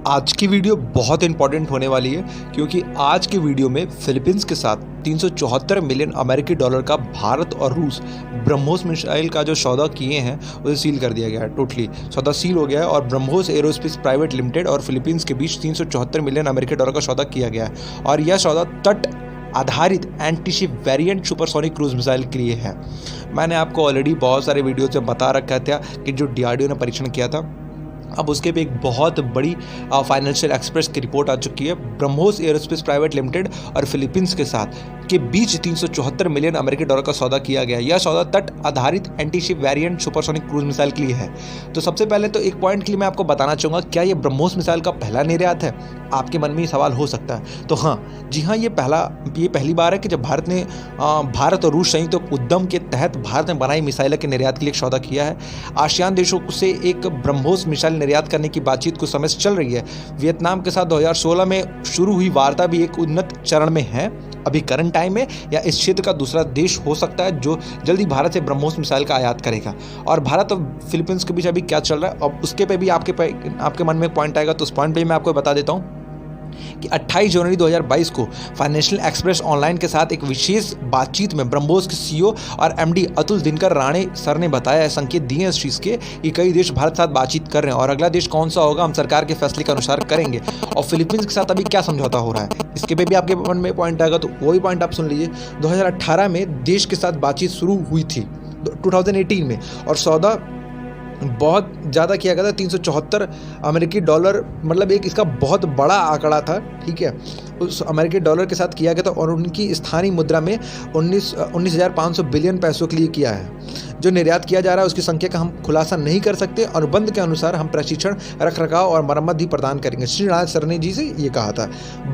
आज की वीडियो बहुत इंपॉर्टेंट होने वाली है क्योंकि आज की वीडियो में फिलीपींस के साथ 374 मिलियन अमेरिकी डॉलर का भारत और रूस ब्रह्मोस मिसाइल का जो सौदा किए हैं उसे सील कर दिया गया है। टोटली सौदा सील हो गया है और ब्रह्मोस एरोस्पेस प्राइवेट लिमिटेड और फिलीपींस के बीच 374 मिलियन अमेरिकी डॉलर का सौदा किया गया है और यह सौदा तट आधारित antiship variant supersonic cruise missile के लिए है। मैंने आपको ऑलरेडी बहुत सारे वीडियोज में बता रखा था कि जो डीआरडीओ ने परीक्षण किया था, अब उसके पे एक बहुत बड़ी फाइनेंशियल एक्सप्रेस की रिपोर्ट आ चुकी है। ब्रह्मोस एरोस्पेस प्राइवेट लिमिटेड और फिलीपींस के साथ के बीच 374 मिलियन अमेरिकी डॉलर का सौदा किया गया। यह सौदा तट आधारित antiship variant supersonic cruise missile के लिए है। तो सबसे पहले तो एक पॉइंट के लिए मैं आपको बताना चाहूँगा, क्या ये ब्रह्मोस मिसाइल का पहला निर्यात है? आपके मन में ये सवाल हो सकता है। तो हाँ जी हाँ, ये पहली बार है कि जब भारत और रूस संयुक्त उद्यम के तहत भारत में बनाई मिसाइल के निर्यात के लिए एक सौदा किया है। आसियान देशों से एक ब्रह्मोस मिसाइल निर्यात करने की बातचीत कुछ समय से चल रही है। वियतनाम के साथ 2016 में शुरू हुई वार्ता भी एक उन्नत चरण में है। अभी करंट टाइम में या इस क्षेत्र का दूसरा देश हो सकता है जो जल्दी भारत से ब्रह्मोस मिसाइल का आयात करेगा। और भारत और फिलीपींस के बीच अभी क्या चल रहा है, अब उसके पे भी आपके मन में पॉइंट आएगा, तो उस पॉइंट पे मैं आपको बता देता हूँ कि 28 जनवरी 2022 को फाइनेंशियल एक्सप्रेस ऑनलाइन के साथ एक विशेष बातचीत में ब्रह्मोस के सीईओ और एमडी अतुल दिनकर राणे सर ने बताया, संकेत दिए हैं इस चीज़ के कि कई देश भारत के साथ बातचीत कर रहे हैं और अगला देश कौन सा होगा हम सरकार के फैसले के अनुसार करेंगे। और फिलीपींस के साथ अभी क्या समझौता हो रहा है, इसके पे भी आपके मन में पॉइंट आएगा, तो वही पॉइंट आप सुन लीजिए। 2018 में देश के साथ बातचीत शुरू हुई थी 2018 में और सौदा बहुत ज़्यादा किया गया था। 374 अमेरिकी डॉलर, मतलब एक इसका बहुत बड़ा आंकड़ा था, ठीक है, उस अमेरिकी डॉलर के साथ किया गया था और उनकी स्थानीय मुद्रा में 19,500 बिलियन पैसों के लिए किया है। जो निर्यात किया जा रहा है उसकी संख्या का हम खुलासा नहीं कर सकते। अनुबंध के अनुसार हम प्रशिक्षण, रखरखाव और मरम्मत भी प्रदान करेंगे, श्री राज सर ने जी से ये कहा था।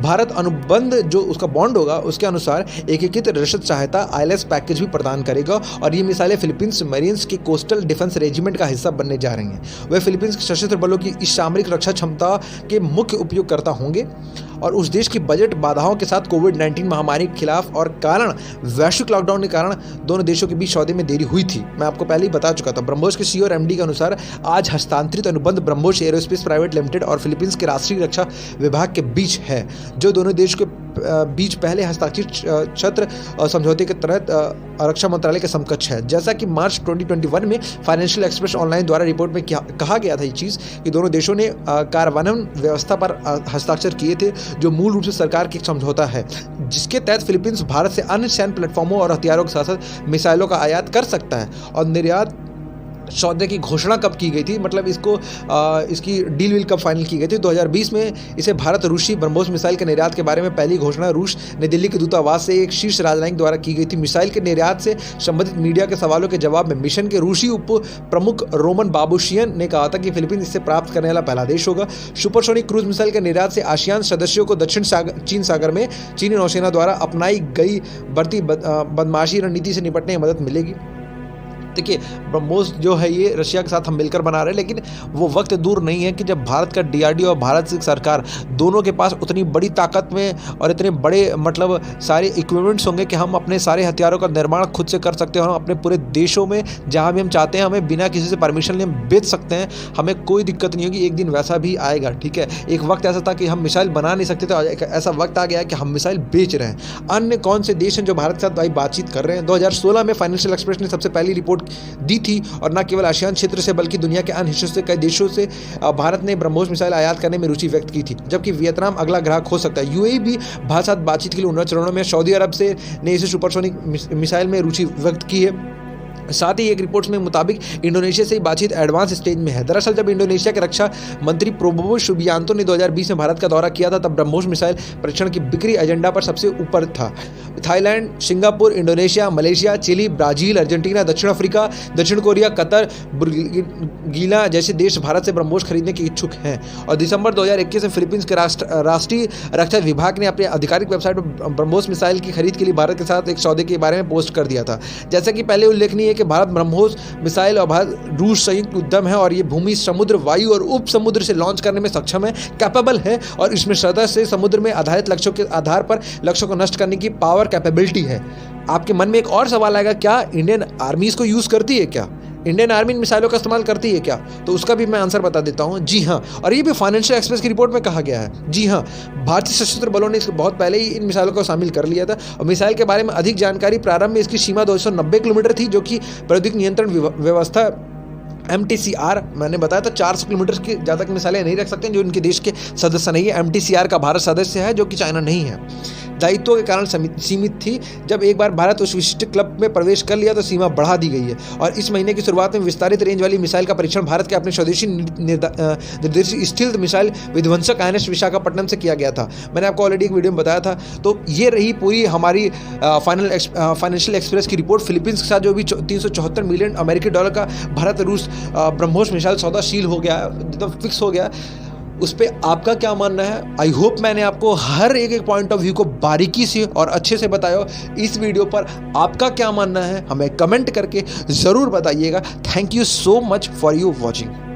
भारत अनुबंध जो उसका बॉन्ड होगा उसके अनुसार एकीकृत रसद सहायता ILS पैकेज भी प्रदान करेगा और ये मिसाइलें फिलीपींस मरीन्स के कोस्टल डिफेंस रेजिमेंट का हिस्सा बनने जा रही हैं। वे फिलीपींस के सशस्त्र बलों की इस सामरिक रक्षा क्षमता के मुख्य उपयोगकर्ता होंगे और उस देश की बजट बाधाओं के साथ कोविड-19 महामारी के खिलाफ और कारण वैश्विक लॉकडाउन के कारण दोनों देशों के बीच सौदे में देरी हुई थी। मैं आपको पहले ही बता चुका था। ब्रह्मोस के सीईओ और एमडी के अनुसार आज हस्तांतरित अनुबंध ब्रह्मोस एरोस्पेस प्राइवेट लिमिटेड और फिलीपींस के राष्ट्रीय रक्षा विभाग के बीच है, जो दोनों देशों के बीच पहले हस्ताक्षरित छत्र समझौते के तहत रक्षा मंत्रालय के समकक्ष है। जैसा कि मार्च 2021 में फाइनेंशियल एक्सप्रेस ऑनलाइन द्वारा रिपोर्ट में कहा गया था ये चीज़ कि दोनों देशों ने कार्यान्वयन व्यवस्था पर हस्ताक्षर किए थे, जो मूल रूप से सरकार की समझौता है, जिसके तहत फिलीपींस भारत से अन्य सैन्य प्लेटफॉर्मों और हथियारों के साथ साथ मिसाइलों का आयात कर सकता है। और निर्यात सौदे की घोषणा कब की गई थी, मतलब इसकी डील विल कब फाइनल की गई थी? 2020 में इसे भारत रूसी ब्रह्मोस मिसाइल के निर्यात के बारे में पहली घोषणा रूस नई दिल्ली के दूतावास से एक शीर्ष राजनयिक द्वारा की गई थी। मिसाइल के निर्यात से संबंधित मीडिया के सवालों के जवाब में मिशन के रूसी उप प्रमुख रोमन बाबूशियन ने कहा था कि फिलीपींस इसे प्राप्त करने वाला पहला देश होगा। सुपरसोनिक क्रूज मिसाइल के निर्यात से आसियान सदस्यों को दक्षिण चीन सागर में चीनी नौसेना द्वारा अपनाई गई बढ़ती बदमाशी रणनीति से निपटने में मदद मिलेगी। देखिए, ब्रह्मोस जो है ये रशिया के साथ हम मिलकर बना रहे हैं, लेकिन वो वक्त दूर नहीं है कि जब भारत का डीआरडीओ और भारत की सरकार दोनों के पास उतनी बड़ी ताकत में और इतने बड़े मतलब सारे इक्विपमेंट्स होंगे कि हम अपने सारे हथियारों का निर्माण खुद से कर सकते हैं और हम अपने पूरे देशों में जहाँ भी हम चाहते हैं हमें बिना किसी से परमिशन लिए बेच सकते हैं। हमें कोई दिक्कत नहीं होगी। एक दिन वैसा भी आएगा, ठीक है। एक वक्त ऐसा था कि हम मिसाइल बना नहीं सकते, तो ऐसा वक्त आ गया कि हम मिसाइल बेच रहे हैं। अन्य कौन से देश हैं जो भारत के साथ भाई बातचीत कर रहे हैं? 2016 में फाइनेंशियल एक्सप्रेस ने सबसे पहली रिपोर्ट दी थी और न केवल आसियान क्षेत्र से बल्कि दुनिया के अन्य हिस्सों से कई देशों से भारत ने ब्रह्मोस मिसाइल आयात करने में रुचि व्यक्त की थी, जबकि वियतनाम अगला ग्राहक हो सकता है। यूएई भी भारत साथ बातचीत के लिए उन्नत चरणों में। सऊदी अरब से ने इसे सुपरसोनिक मिसाइल में रुचि व्यक्त की है। साथ ही एक रिपोर्ट में मुताबिक इंडोनेशिया से बातचीत एडवांस स्टेज में है। दरअसल जब इंडोनेशिया के रक्षा मंत्री प्रोबोवो सुबियांतो ने 2020 में भारत का दौरा किया था, तब ब्रह्मोस मिसाइल परीक्षण की बिक्री एजेंडा पर सबसे ऊपर था। Thailand, Singapore, Indonesia, Malaysia, Chile, Brazil, Argentina, दक्षिण अफ्रीका, दक्षिण कोरिया, कतर, बुर्किना जैसे देश भारत से ब्रह्मोस खरीदने के इच्छुक हैं। और दिसंबर 2021 में फिलीपींस के राष्ट्रीय रक्षा विभाग ने अपने आधिकारिक वेबसाइट पर ब्रह्मोस मिसाइल की खरीद के लिए भारत के साथ एक सौदे के बारे में पोस्ट कर दिया था। जैसा कि पहले उल्लेखनीय है कि भारत ब्रह्मोस मिसाइल और भारत रूस संयुक्त उद्यम है और ये भूमि, समुद्र, वायु और उप समुद्र से लॉन्च करने में सक्षम है, कैपेबल है और इसमें सतह से समुद्र में आधारित लक्ष्यों के आधार पर लक्ष्यों को नष्ट करने की पावर कैपेबिलिटी है। आपके मन में एक और सवाल आएगा, क्या इंडियन आर्मी इसको यूज करती है? क्या इंडियन आर्मी इन मिसाइलों का इस्तेमाल करती है क्या? तो उसका भी मैं आंसर बता देता हूँ, जी हाँ। और ये भी फाइनेंशियल एक्सप्रेस की रिपोर्ट में कहा गया है, जी हाँ। भारतीय सशस्त्र बलों ने इसको बहुत पहले ही इन मिसाइलों को शामिल कर लिया था। और मिसाइल के बारे में अधिक जानकारी, प्रारंभ में इसकी सीमा 290 किलोमीटर थी, जो कि प्रौद्योगिकी नियंत्रण व्यवस्था MTCR, मैंने बताया था 400 किलोमीटर की ज़्यादा की मिसाइलें नहीं रख सकते जो इनके देश के सदस्य नहीं है। MTCR का भारत सदस्य है, जो कि चाइना नहीं है। दायित्वों के कारण सीमित थी। जब एक बार भारत उस विशिष्ट क्लब में प्रवेश कर लिया तो सीमा बढ़ा दी गई है। और इस महीने की शुरुआत में विस्तारित रेंज वाली मिसाइल का परीक्षण भारत के अपने स्वदेशी निर्देशित स्टील्थ मिसाइल विध्वंसक INS विशाखापट्टनम से किया गया था। मैंने आपको ऑलरेडी एक वीडियो में बताया था। तो ये रही पूरी हमारी फाइनेंशियल एक्सप्रेस की रिपोर्ट। फिलीपींस के साथ जो भी 374 मिलियन अमेरिकी डॉलर का भारत रूस ब्रह्मोस मिसाइल सौदा शील हो गया, एकदम फिक्स हो गया, उस पर आपका क्या मानना है? आई होप मैंने आपको हर एक पॉइंट ऑफ व्यू को बारीकी से और अच्छे से बताया। इस वीडियो पर आपका क्या मानना है हमें कमेंट करके ज़रूर बताइएगा। Thank you so much for you watching.